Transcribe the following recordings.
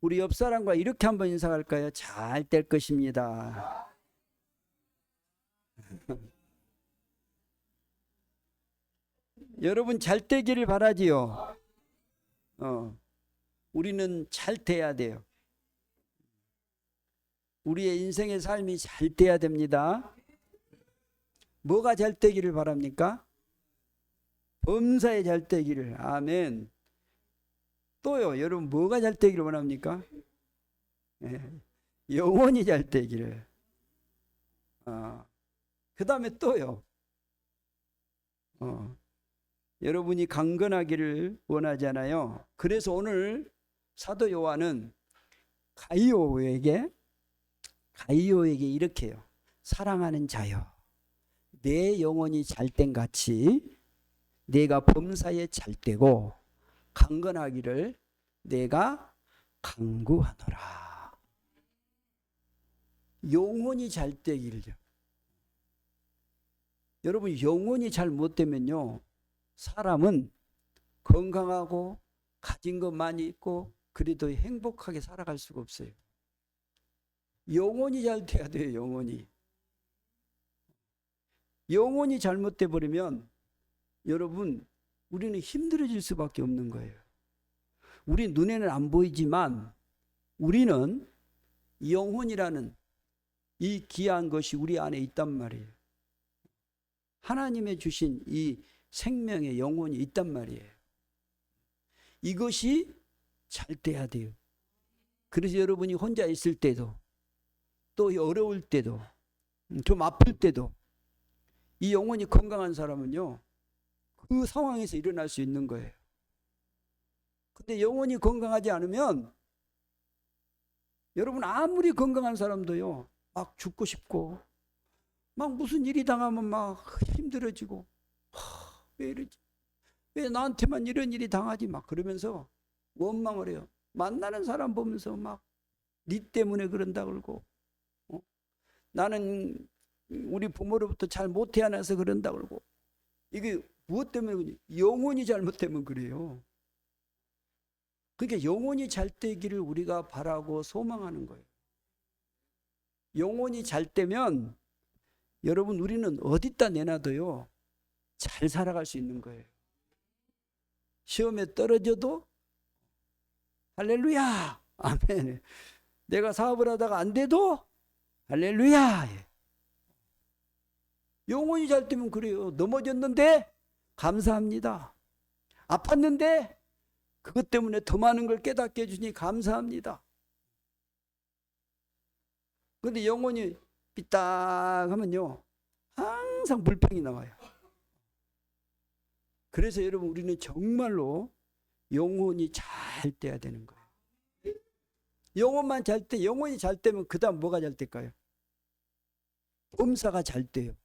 우리 옆 사람과 이렇게 한번 인사할까요? 잘 될 것입니다. 여러분 잘 되기를 바라지요. 우리는 잘 돼야 돼요. 우리의 인생의 삶이 잘 돼야 됩니다. 뭐가 잘 되기를 바랍니까? 범사에 잘 되기를. 아멘. 또요, 여러분 뭐가 잘 되기를 원합니까? 영혼이 잘 되기를. 그 다음에 또요, 여러분이 강건하기를 원하잖아요. 그래서 오늘 사도 요한은 가이오에게 이렇게 해요. 사랑하는 자여, 내 영혼이 잘된 같이 내가 범사에 잘되고 강건하기를 내가 간구하노라. 영혼이 잘되기를요. 여러분 영혼이 잘 못되면요, 사람은 건강하고 가진 것 많이 있고 그래도 행복하게 살아갈 수가 없어요. 영혼이 잘 돼야 돼요. 영혼이 잘못돼 버리면 여러분 우리는 힘들어질 수밖에 없는 거예요. 우리 눈에는 안 보이지만 우리는 영혼이라는 이 귀한 것이 우리 안에 있단 말이에요. 하나님의 주신 이 생명의 영혼이 있단 말이에요. 이것이 잘 돼야 돼요. 그래서 여러분이 혼자 있을 때도 또 어려울 때도 좀 아플 때도 이 영혼이 건강한 사람은요, 그 상황에서 일어날 수 있는 거예요. 근데 영혼이 건강하지 않으면 여러분 아무리 건강한 사람도요, 막 죽고 싶고 막 무슨 일이 당하면 막 힘들어지고, 왜 이러지? 왜 나한테만 이런 일이 당하지? 막 그러면서 원망을 해요. 만나는 사람 보면서 막 니 때문에 그런다 그러고, 나는 우리 부모로부터 잘 못 태어나서 그런다 그러고. 이게 무엇 때문에 그러지? 영혼이 잘못되면 그래요. 그러니까 영혼이 잘 되기를 우리가 바라고 소망하는 거예요. 영혼이 잘 되면 여러분 우리는 어디다 내놔도요, 잘 살아갈 수 있는 거예요. 시험에 떨어져도 할렐루야, 아멘. 내가 사업을 하다가 안 돼도 할렐루야. 영혼이 잘 되면 그래요. 넘어졌는데 감사합니다. 아팠는데 그것 때문에 더 많은 걸 깨닫게 해주니 감사합니다. 그런데 영혼이 삐딱하면요, 항상 불평이 나와요. 그래서 여러분 우리는 정말로 영혼이 잘 돼야 되는 거예요. 영혼만 잘 때, 영혼이 잘 되면 그 다음 뭐가 잘 될까요? 범사가 잘 돼요.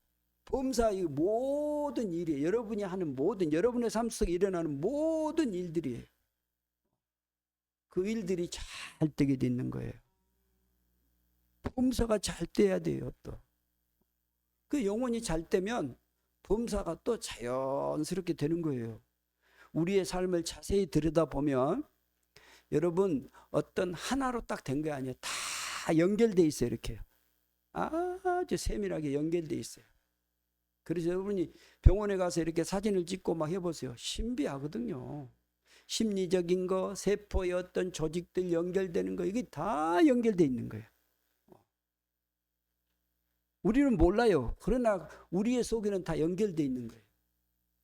범사, 이 모든 일이 여러분이 하는 모든, 여러분의 삶 속에 일어나는 모든 일들이에요. 그 일들이 잘 되게 되는 거예요. 범사가 잘 돼야 돼요. 또 그 영혼이 잘 되면 범사가 또 자연스럽게 되는 거예요. 우리의 삶을 자세히 들여다보면 여러분 어떤 하나로 딱 된 게 아니에요. 다 연결돼 있어요. 이렇게 아주 세밀하게 연결돼 있어요. 그래서 여러분이 병원에 가서 이렇게 사진을 찍고 막 해보세요. 신비하거든요. 심리적인 거, 세포의 어떤 조직들 연결되는 거, 이게 다 연결돼 있는 거예요. 우리는 몰라요. 그러나 우리의 속에는 다 연결돼 있는 거예요.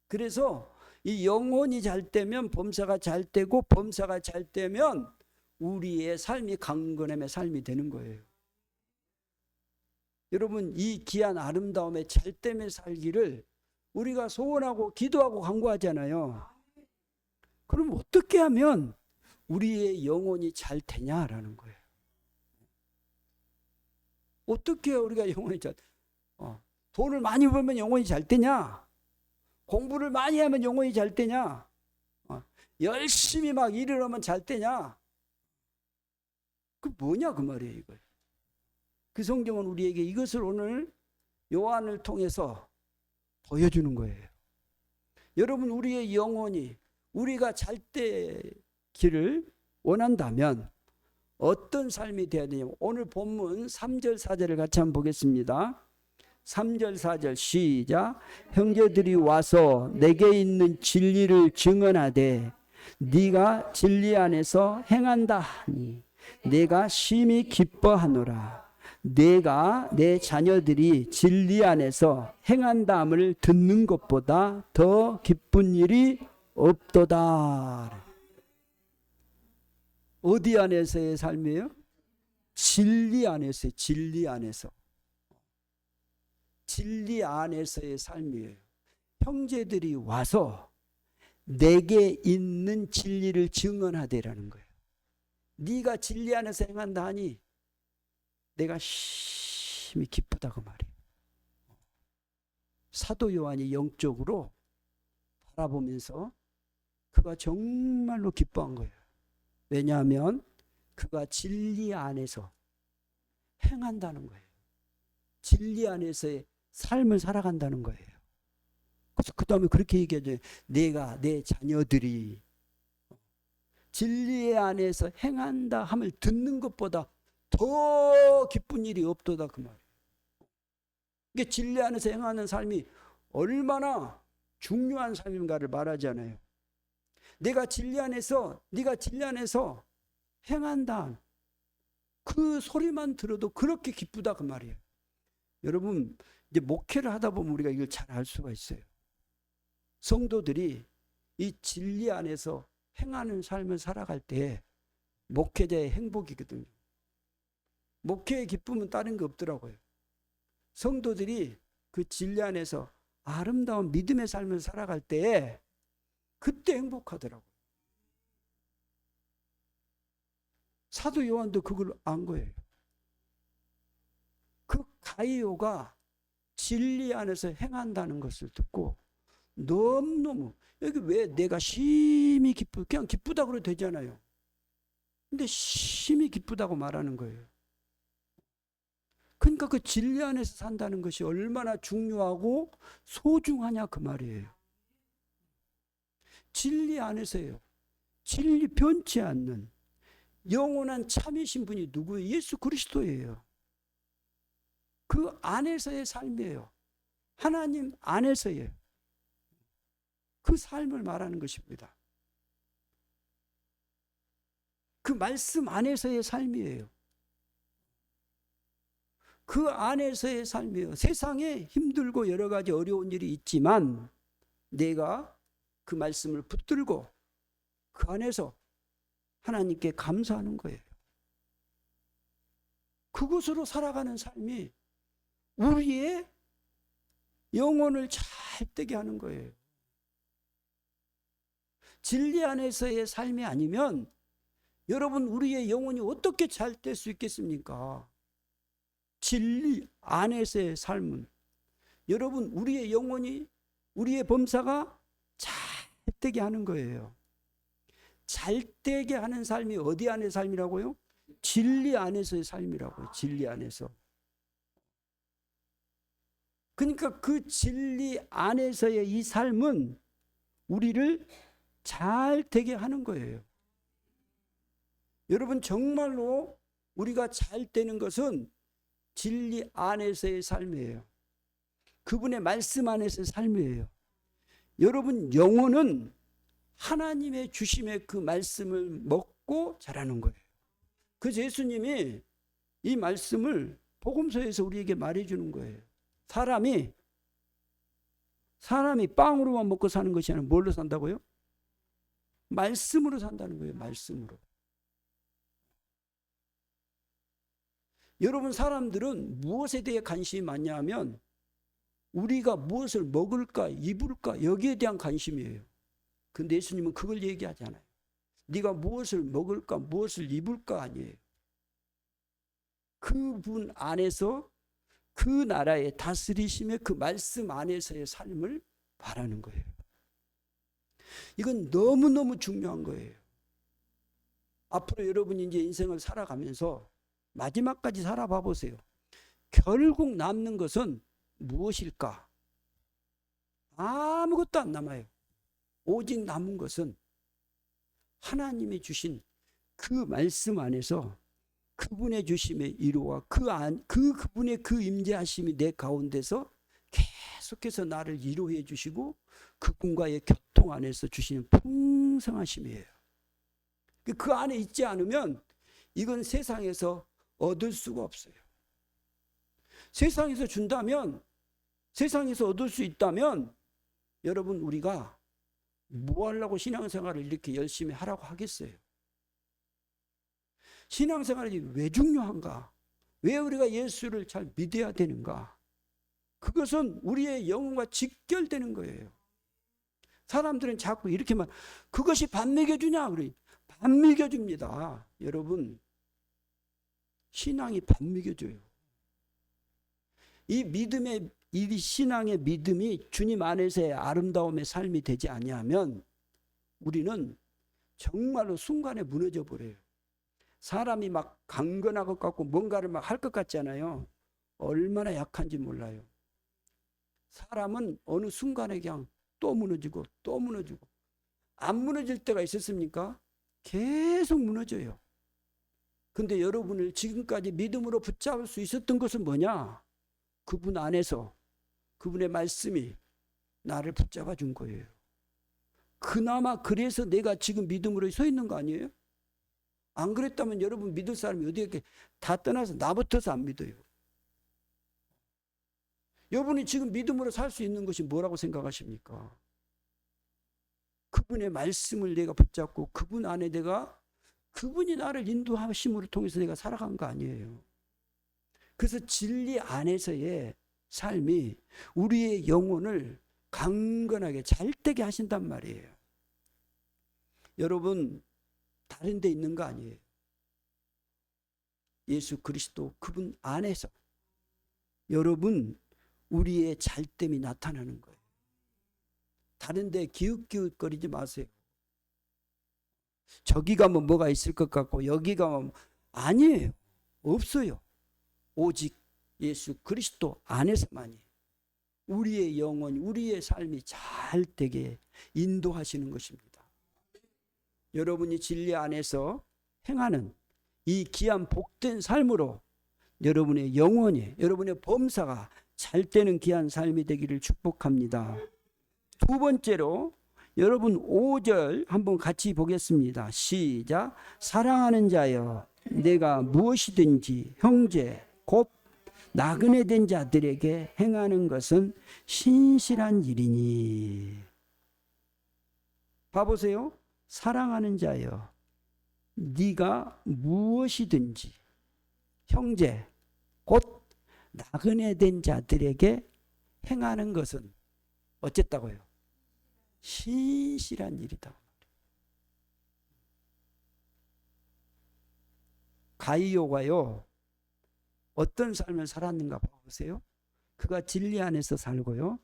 그래서 이 영혼이 잘 되면 범사가 잘 되고, 범사가 잘 되면 우리의 삶이 강건함의 삶이 되는 거예요. 여러분 이 귀한 아름다움에 잘됨에 살기를 우리가 소원하고 기도하고 간구하잖아요. 그럼 어떻게 하면 우리의 영혼이 잘 되냐라는 거예요. 어떻게 해야 우리가 영혼이 잘, 돈을 많이 벌면 영혼이 잘 되냐? 공부를 많이 하면 영혼이 잘 되냐? 열심히 막 일을 하면 잘 되냐? 그 뭐냐 그 말이에요. 이거. 그 성경은 우리에게 이것을 오늘 요한을 통해서 보여주는 거예요. 여러분 우리의 영혼이 우리가 잘 되기를 원한다면 어떤 삶이 돼야 되냐면 오늘 본문 3절 4절을 같이 한번 보겠습니다. 3절 4절 시작. 형제들이 와서 내게 있는 진리를 증언하되 네가 진리 안에서 행한다 하니 내가 심히 기뻐하노라. 내가 내 자녀들이 진리 안에서 행한다함을 듣는 것보다 더 기쁜 일이 없도다. 어디 안에서의 삶이에요? 진리 안에서의, 진리 안에서. 진리 안에서의 삶이에요. 형제들이 와서 내게 있는 진리를 증언하되라는 거예요. 네가 진리 안에서 행한다 하니 내가 심히 기쁘다 그 말이에요. 사도 요한이 영적으로 바라보면서 그가 정말로 기뻐한 거예요. 왜냐하면 그가 진리 안에서 행한다는 거예요. 진리 안에서의 삶을 살아간다는 거예요. 그래서 그 다음에 그렇게 얘기하죠. 내가 내 자녀들이 진리 안에서 행한다 함을 듣는 것보다 더 기쁜 일이 없도다 그 말이에요. 이게 진리 안에서 행하는 삶이 얼마나 중요한 삶인가를 말하잖아요. 내가 진리 안에서, 네가 진리 안에서 행한다 그 소리만 들어도 그렇게 기쁘다 그 말이에요. 여러분 이제 목회를 하다 보면 우리가 이걸 잘 알 수가 있어요. 성도들이 이 진리 안에서 행하는 삶을 살아갈 때 목회자의 행복이거든요. 목회의 기쁨은 다른 게 없더라고요. 성도들이 그 진리 안에서 아름다운 믿음의 삶을 살아갈 때 그때 행복하더라고요. 사도 요한도 그걸 안 거예요. 그 가이오가 진리 안에서 행한다는 것을 듣고 너무너무, 여기 왜 내가 심히 그냥 기쁘다고 그래도 되잖아요. 근데 심히 기쁘다고 말하는 거예요. 그러니까 그 진리 안에서 산다는 것이 얼마나 중요하고 소중하냐 그 말이에요. 진리 안에서요. 진리 변치 않는 영원한 참이신 분이 누구예요? 예수 그리스도예요. 그 안에서의 삶이에요. 하나님 안에서의 그 삶을 말하는 것입니다. 그 말씀 안에서의 삶이에요. 그 안에서의 삶이에요. 세상에 힘들고 여러 가지 어려운 일이 있지만 내가 그 말씀을 붙들고 그 안에서 하나님께 감사하는 거예요. 그것으로 살아가는 삶이 우리의 영혼을 잘 되게 하는 거예요. 진리 안에서의 삶이 아니면 여러분 우리의 영혼이 어떻게 잘 될 수 있겠습니까? 진리 안에서의 삶은 여러분 우리의 영혼이, 우리의 범사가 잘 되게 하는 거예요. 잘 되게 하는 삶이 어디 안의 삶이라고요? 진리 안에서의 삶이라고요. 진리 안에서. 그러니까 그 진리 안에서의 이 삶은 우리를 잘 되게 하는 거예요. 여러분 정말로 우리가 잘 되는 것은 진리 안에서의 삶이에요. 그분의 말씀 안에서의 삶이에요. 여러분 영혼은 하나님의 주심의 그 말씀을 먹고 자라는 거예요. 그래서 예수님이 이 말씀을 복음서에서 우리에게 말해주는 거예요. 사람이 빵으로만 먹고 사는 것이 아니라 뭘로 산다고요? 말씀으로 산다는 거예요. 말씀으로. 여러분 사람들은 무엇에 대해 관심이 많냐 하면 우리가 무엇을 먹을까 입을까 여기에 대한 관심이에요. 근데 예수님은 그걸 얘기하지 않아요. 네가 무엇을 먹을까 무엇을 입을까 아니에요. 그분 안에서 그 나라의 다스리심의 그 말씀 안에서의 삶을 바라는 거예요. 이건 너무너무 중요한 거예요. 앞으로 여러분이 이제 인생을 살아가면서 마지막까지 살아봐 보세요. 결국 남는 것은 무엇일까? 아무것도 안 남아요. 오직 남은 것은 하나님이 주신 그 말씀 안에서 그분의 주심의 이루와 그분의 그 임재하심이 내 가운데서 계속해서 나를 이루해 주시고 그분과의 교통 안에서 주시는 풍성하심이에요. 그 안에 있지 않으면 이건 세상에서 얻을 수가 없어요. 세상에서 준다면, 세상에서 얻을 수 있다면 여러분, 우리가 뭐 하려고 신앙생활을 이렇게 열심히 하라고 하겠어요? 신앙생활이 왜 중요한가? 왜 우리가 예수를 잘 믿어야 되는가? 그것은 우리의 영혼과 직결되는 거예요. 사람들은 자꾸 이렇게만, 그것이 밥 먹여주냐? 그래. 밥 먹여줍니다. 여러분, 신앙이 밥 먹여줘요. 이 신앙의 믿음이 주님 안에서의 아름다움의 삶이 되지 아니하면 우리는 정말로 순간에 무너져 버려요. 사람이 막 강건할 것 같고 뭔가를 막 할 것 같잖아요. 얼마나 약한지 몰라요. 사람은 어느 순간에 그냥 또 무너지고 또 무너지고, 안 무너질 때가 있었습니까? 계속 무너져요. 근데 여러분을 지금까지 믿음으로 붙잡을 수 있었던 것은 뭐냐? 그분 안에서 그분의 말씀이 나를 붙잡아 준 거예요. 그나마 그래서 내가 지금 믿음으로 서 있는 거 아니에요? 안 그랬다면 여러분 믿을 사람이 어디에 다 떠나서 나부터서 안 믿어요. 여러분이 지금 믿음으로 살 수 있는 것이 뭐라고 생각하십니까? 그분의 말씀을 내가 붙잡고 그분 안에 그분이 나를 인도하심으로 통해서 내가 살아간 거 아니에요. 그래서 진리 안에서의 삶이 우리의 영혼을 강건하게 잘되게 하신단 말이에요. 여러분, 다른 데 있는 거 아니에요. 예수 그리스도 그분 안에서 여러분 우리의 잘됨이 나타나는 거예요. 다른 데 기웃기웃거리지 마세요. 저기 가면 뭐가 있을 것 같고 여기 가면, 아니에요. 없어요. 오직 예수 그리스도 안에서만이 우리의 영혼, 우리의 삶이 잘되게 인도하시는 것입니다. 여러분이 진리 안에서 행하는 이 귀한 복된 삶으로 여러분의 영혼이, 여러분의 범사가 잘되는 귀한 삶이 되기를 축복합니다. 두 번째로 여러분 5절 한번 같이 보겠습니다. 시작. 사랑하는 자여, 내가 무엇이든지 형제 곧 나그네 된 자들에게 행하는 것은 신실한 일이니. 봐보세요. 사랑하는 자여, 네가 무엇이든지 형제 곧 나그네 된 자들에게 행하는 것은 어쨌다고요? 신실한 일이다. 가이오가요, 어떤 삶을 살았는가 보세요. 그가 진리 안에서 살고요.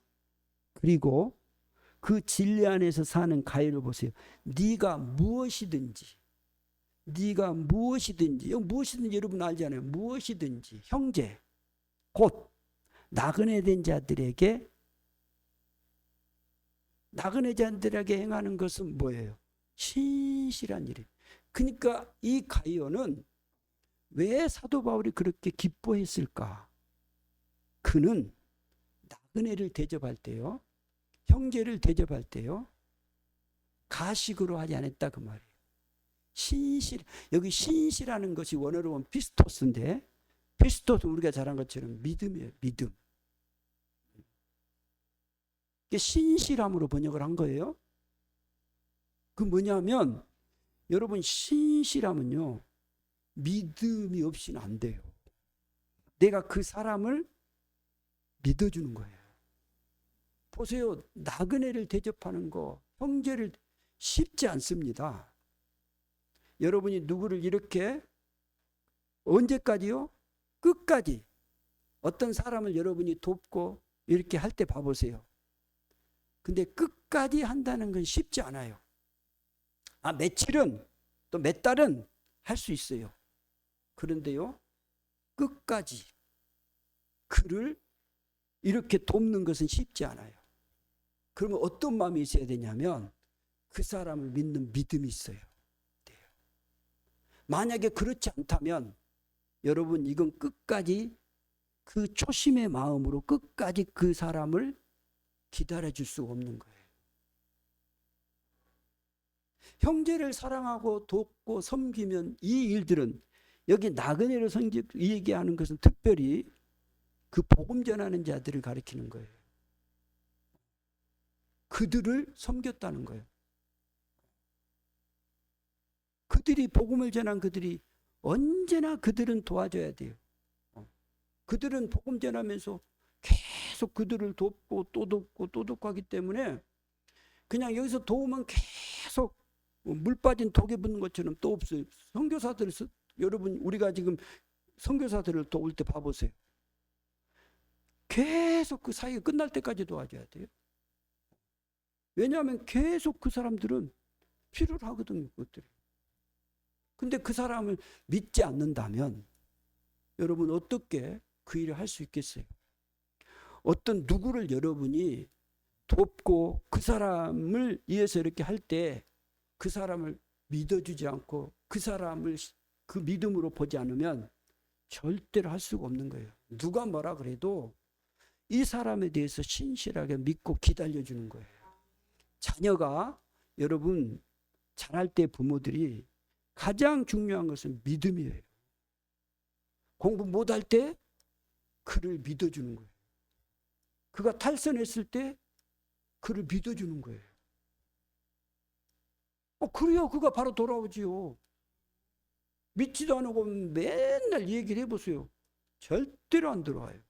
그리고 그 진리 안에서 사는 가이를 보세요. 네가 무엇이든지 무엇이든지 여러분 알잖아요. 무엇이든지 형제 곧 나그네 된 자들에게 행하는 것은 뭐예요? 신실한 일이에요. 그러니까 이 가이오는 왜 사도 바울이 그렇게 기뻐했을까? 그는 나그네를 대접할 때요, 형제를 대접할 때요, 가식으로 하지 않았다 그 말이에요. 여기 신실하는 것이 원어로 보면 피스토스인데, 피스토스 우리가 잘 한 것처럼 믿음이에요. 믿음. 이게 신실함으로 번역을 한 거예요. 그 뭐냐면 여러분, 신실함은요 믿음이 없이는 안 돼요. 내가 그 사람을 믿어주는 거예요. 보세요. 나그네를 대접하는 거, 형제를 쉽지 않습니다. 여러분이 누구를 이렇게 언제까지요? 끝까지 어떤 사람을 여러분이 돕고 이렇게 할 때 봐보세요. 근데 끝까지 한다는 건 쉽지 않아요. 며칠은 또 몇 달은 할 수 있어요. 그런데요, 끝까지 그를 이렇게 돕는 것은 쉽지 않아요. 그러면 어떤 마음이 있어야 되냐면 그 사람을 믿는 믿음이 있어야 돼요. 만약에 그렇지 않다면 여러분 이건 끝까지 그 초심의 마음으로 끝까지 그 사람을 기다려줄 수가 없는 거예요. 형제를 사랑하고 돕고 섬기면 이 일들은, 여기 나그네를 얘기하는 것은 특별히 그 복음 전하는 자들을 가리키는 거예요. 그들을 섬겼다는 거예요. 그들이 복음을 전한 그들이 언제나 그들은 도와줘야 돼요. 그들은 복음 전하면서 계속 그들을 돕고 또 돕고 또 돕고 하기 때문에 그냥 여기서 도우면 계속 물 빠진 독에 붙는 것처럼 또 없어요. 선교사들, 여러분 우리가 지금 선교사들을 도울 때 봐보세요. 계속 그 사이가 끝날 때까지 도와줘야 돼요. 왜냐하면 계속 그 사람들은 필요로 하거든요. 그것들이. 근데 그 사람을 믿지 않는다면 여러분 어떻게 그 일을 할 수 있겠어요? 어떤 누구를 여러분이 돕고 그 사람을 위해서 이렇게 할 때 그 사람을 믿어주지 않고 그 사람을 그 믿음으로 보지 않으면 절대로 할 수가 없는 거예요. 누가 뭐라 그래도 이 사람에 대해서 신실하게 믿고 기다려주는 거예요. 자녀가 여러분 자랄 때 부모들이 가장 중요한 것은 믿음이에요. 공부 못할 때 그를 믿어주는 거예요. 그가 탈선했을 때 그를 믿어주는 거예요. 그래야 그가 바로 돌아오지요. 믿지도 않고 맨날 얘기를 해보세요. 절대로 안 들어와요.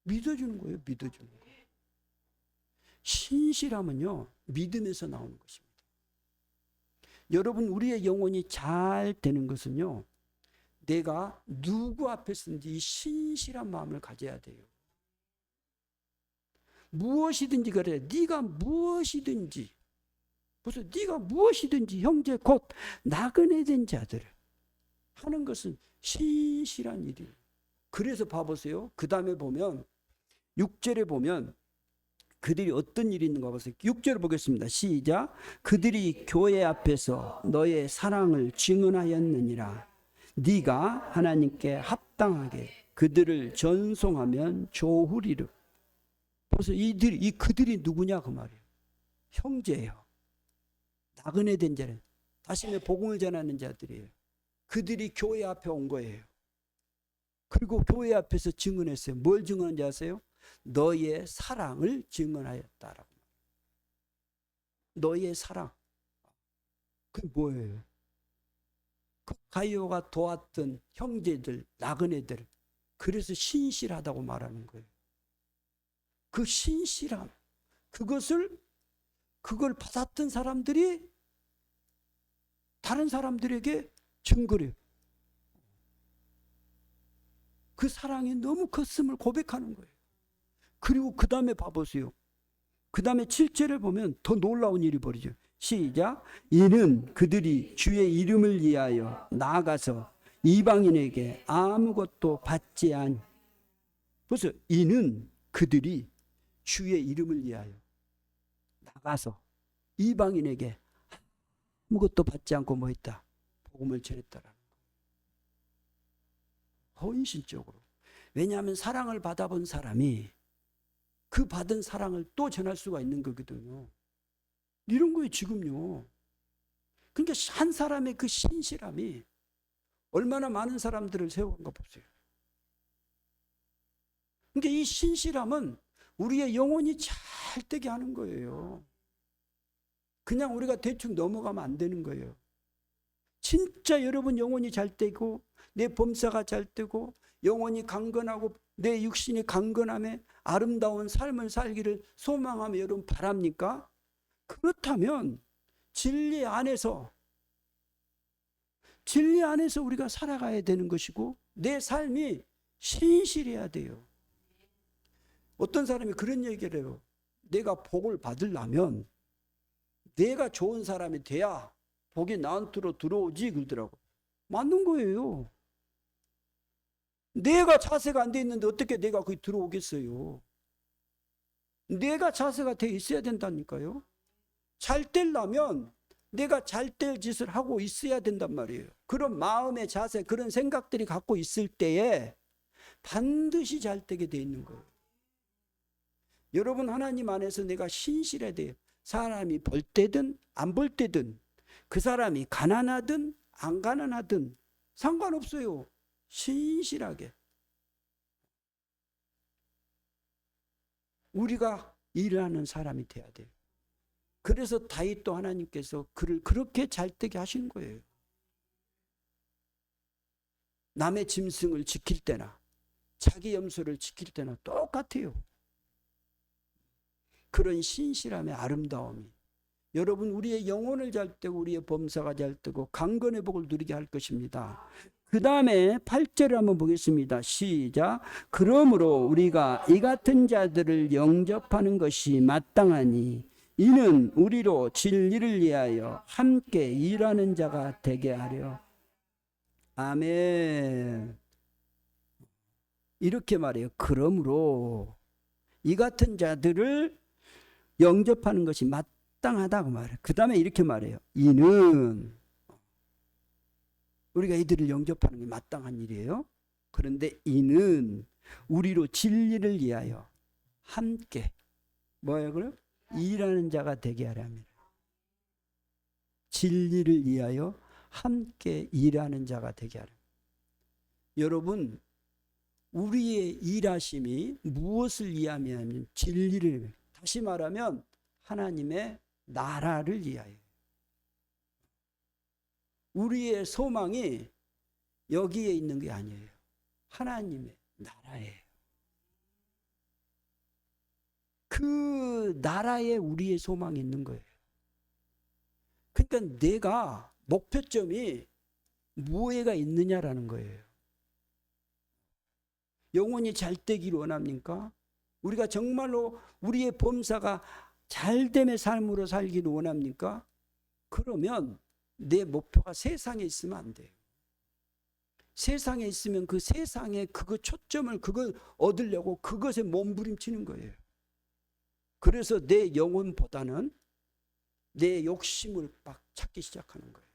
믿어주는 거예요. 믿어주는 거예요. 신실함은요, 믿음에서 나오는 것입니다. 여러분, 우리의 영혼이 잘 되는 것은요, 내가 누구 앞에서든지 신실한 마음을 가져야 돼요. 무엇이든지 그래. 네가 무엇이든지, 무슨 네가 무엇이든지 형제 곧 나그네 된 자들 하는 것은 신실한 일이에요. 그래서 봐보세요. 그 다음에 보면 6절에 보면 그들이 어떤 일이 있는가 보세요. 6절 보겠습니다. 시작. 그들이 교회 앞에서 너의 사랑을 증언하였느니라. 네가 하나님께 합당하게 그들을 전송하면 좋으리라. 그래서 그들이 누구냐 그 말이에요. 형제예요. 나그네 된 자는 다시는 복음을 전하는 자들이에요. 그들이 교회 앞에 온 거예요. 그리고 교회 앞에서 증언했어요. 뭘 증언한지 아세요? 너의 사랑을 증언하였다라고. 너의 사랑. 그게 뭐예요? 그 가이오가 도왔던 형제들, 나그네들, 그래서 신실하다고 말하는 거예요. 그 신실함, 그걸 받았던 사람들이 다른 사람들에게 증거를 해요. 그 사랑이 너무 컸음을 고백하는 거예요. 그리고 그 다음에 봐보세요. 그 다음에 7절을 보면 더 놀라운 일이 벌어져요. 시작. 이는 그들이 주의 이름을 위하여 나아가서 이방인에게 아무것도 받지 않. 보세요. 이는 그들이 주의 이름을 위하여 나가서 이방인에게 아무것도 받지 않고 뭐 했다? 복음을 전했다라는 거예요. 헌신적으로. 왜냐하면 사랑을 받아본 사람이 그 받은 사랑을 또 전할 수가 있는 거거든요. 이런 거예요, 지금요. 그러니까 한 사람의 그 신실함이 얼마나 많은 사람들을 세워간가 보세요. 그러니까 이 신실함은 우리의 영혼이 잘 되게 하는 거예요. 그냥 우리가 대충 넘어가면 안 되는 거예요. 진짜 여러분 영혼이 잘 되고 내 범사가 잘 되고 영혼이 강건하고 내 육신이 강건함에 아름다운 삶을 살기를 소망하며 여러분 바랍니까? 그렇다면 진리 안에서 우리가 살아가야 되는 것이고 내 삶이 신실해야 돼요. 어떤 사람이 그런 얘기를 해요. 내가 복을 받으려면 내가 좋은 사람이 돼야 복이 나한테로 들어오지 그러더라고. 맞는 거예요. 내가 자세가 안 돼 있는데 어떻게 내가 거기 들어오겠어요. 내가 자세가 돼 있어야 된다니까요. 잘 되려면 내가 잘 될 짓을 하고 있어야 된단 말이에요. 그런 마음의 자세, 그런 생각들이 갖고 있을 때에 반드시 잘 되게 돼 있는 거예요. 여러분, 하나님 안에서 내가 신실해야 돼요. 사람이 벌 때든 안 벌 때든, 그 사람이 가난하든 안 가난하든 상관없어요. 신실하게 우리가 일하는 사람이 돼야 돼요. 그래서 다윗도 하나님께서 그를 그렇게 잘되게 하신 거예요. 남의 짐승을 지킬 때나 자기 염소를 지킬 때나 똑같아요. 그런 신실함의 아름다움이 여러분 우리의 영혼을 잘 떼고 우리의 범사가 잘 되고 강건의 복을 누리게 할 것입니다. 그 다음에 8절을 한번 보겠습니다. 시작. 그러므로 우리가 이 같은 자들을 영접하는 것이 마땅하니 이는 우리로 진리를 위하여 함께 일하는 자가 되게 하려. 아멘. 이렇게 말해요. 그러므로 이 같은 자들을 영접하는 것이 마땅하다고 말해요. 그 다음에 이렇게 말해요. 이는 우리가 이들을 영접하는 게 마땅한 일이에요. 그런데 이는 우리로 진리를 위하여 함께 뭐예요? 그럼 일하는 자가 되게 하려 합니다. 진리를 위하여 함께 일하는 자가 되게 하려. 여러분, 우리의 일하심이 무엇을 위함이냐면 진리를, 다시 말하면 하나님의 나라를 위하여. 우리의 소망이 여기에 있는 게 아니에요. 하나님의 나라예요. 그 나라에 우리의 소망이 있는 거예요. 그러니까 내가 목표점이 무엇가 있느냐라는 거예요. 영혼이 잘 되기를 원합니까? 우리가 정말로 우리의 범사가 잘됨의 삶으로 살기를 원합니까? 그러면 내 목표가 세상에 있으면 안 돼요. 세상에 있으면 그 세상에 그거 초점을 그걸 얻으려고 그것에 몸부림치는 거예요. 그래서 내 영혼보다는 내 욕심을 막 찾기 시작하는 거예요.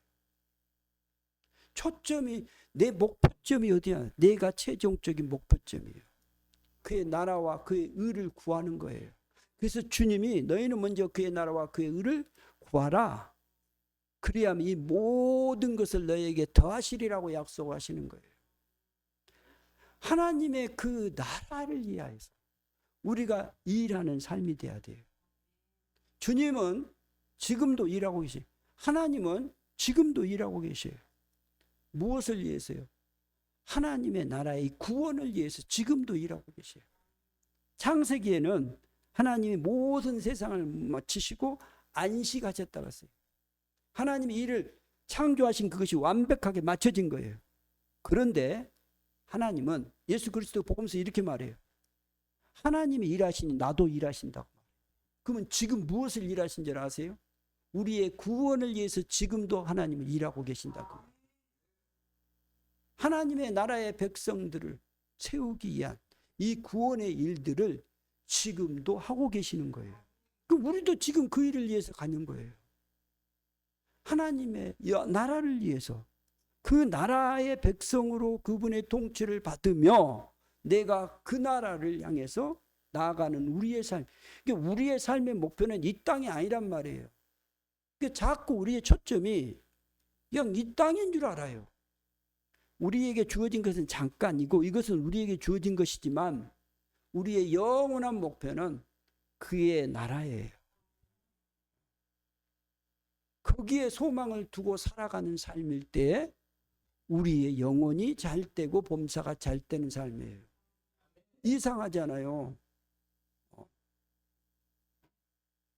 초점이, 내 목표점이 어디야? 내가 최종적인 목표점이에요. 그의 나라와 그의 의를 구하는 거예요. 그래서 주님이 너희는 먼저 그의 나라와 그의 의를 구하라. 그리하면 이 모든 것을 너희에게 더하시리라고 약속하시는 거예요. 하나님의 그 나라를 위하여서 우리가 일하는 삶이 돼야 돼요. 주님은 지금도 일하고 계세요. 하나님은 지금도 일하고 계세요. 무엇을 위해서요? 하나님의 나라의 구원을 위해서 지금도 일하고 계세요. 창세기에는 하나님이 모든 세상을 마치시고 안식하셨다고 했어요. 하나님이 일을 창조하신 그것이 완벽하게 맞춰진 거예요. 그런데 하나님은 예수 그리스도 복음서 이렇게 말해요. 하나님이 일하시니 나도 일하신다고. 그러면 지금 무엇을 일하신 줄 아세요? 우리의 구원을 위해서 지금도 하나님은 일하고 계신다고. 하나님의 나라의 백성들을 세우기 위한 이 구원의 일들을 지금도 하고 계시는 거예요. 그럼 우리도 지금 그 일을 위해서 가는 거예요. 하나님의 나라를 위해서 그 나라의 백성으로 그분의 통치를 받으며 내가 그 나라를 향해서 나아가는 우리의 삶. 우리의 삶의 목표는 이 땅이 아니란 말이에요. 자꾸 우리의 초점이 그냥 이 땅인 줄 알아요. 우리에게 주어진 것은 잠깐이고 이것은 우리에게 주어진 것이지만 우리의 영원한 목표는 그의 나라예요. 거기에 소망을 두고 살아가는 삶일 때 우리의 영혼이 잘 되고 범사가 잘 되는 삶이에요. 이상하잖아요.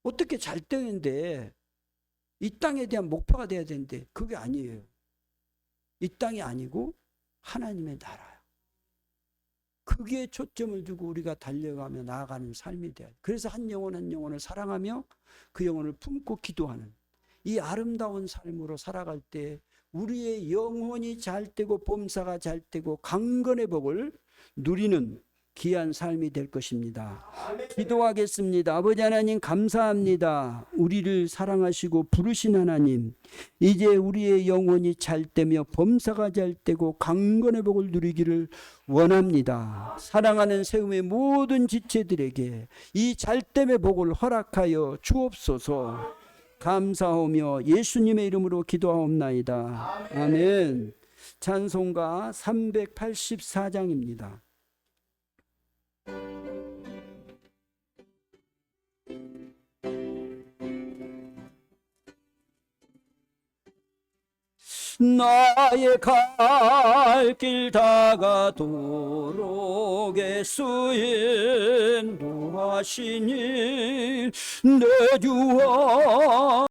어떻게 잘 되는데 이 땅에 대한 목표가 돼야 되는데 그게 아니에요. 이 땅이 아니고 하나님의 나라야. 거기에 초점을 두고 우리가 달려가며 나아가는 삶이 돼야 돼. 그래서 한 영혼 한 영혼을 사랑하며 그 영혼을 품고 기도하는 이 아름다운 삶으로 살아갈 때 우리의 영혼이 잘 되고 범사가 잘 되고 강건의 복을 누리는 귀한 삶이 될 것입니다. 기도하겠습니다. 아버지 하나님 감사합니다. 우리를 사랑하시고 부르신 하나님, 이제 우리의 영혼이 잘 되며 범사가 잘 되고 강건의 복을 누리기를 원합니다. 사랑하는 세움의 모든 지체들에게 이 잘됨의 복을 허락하여 주옵소서. 감사하며 예수님의 이름으로 기도하옵나이다. 아멘. 찬송가 384장입니다. 나의 갈 길 다가도록 애써 인도하시니 내 주와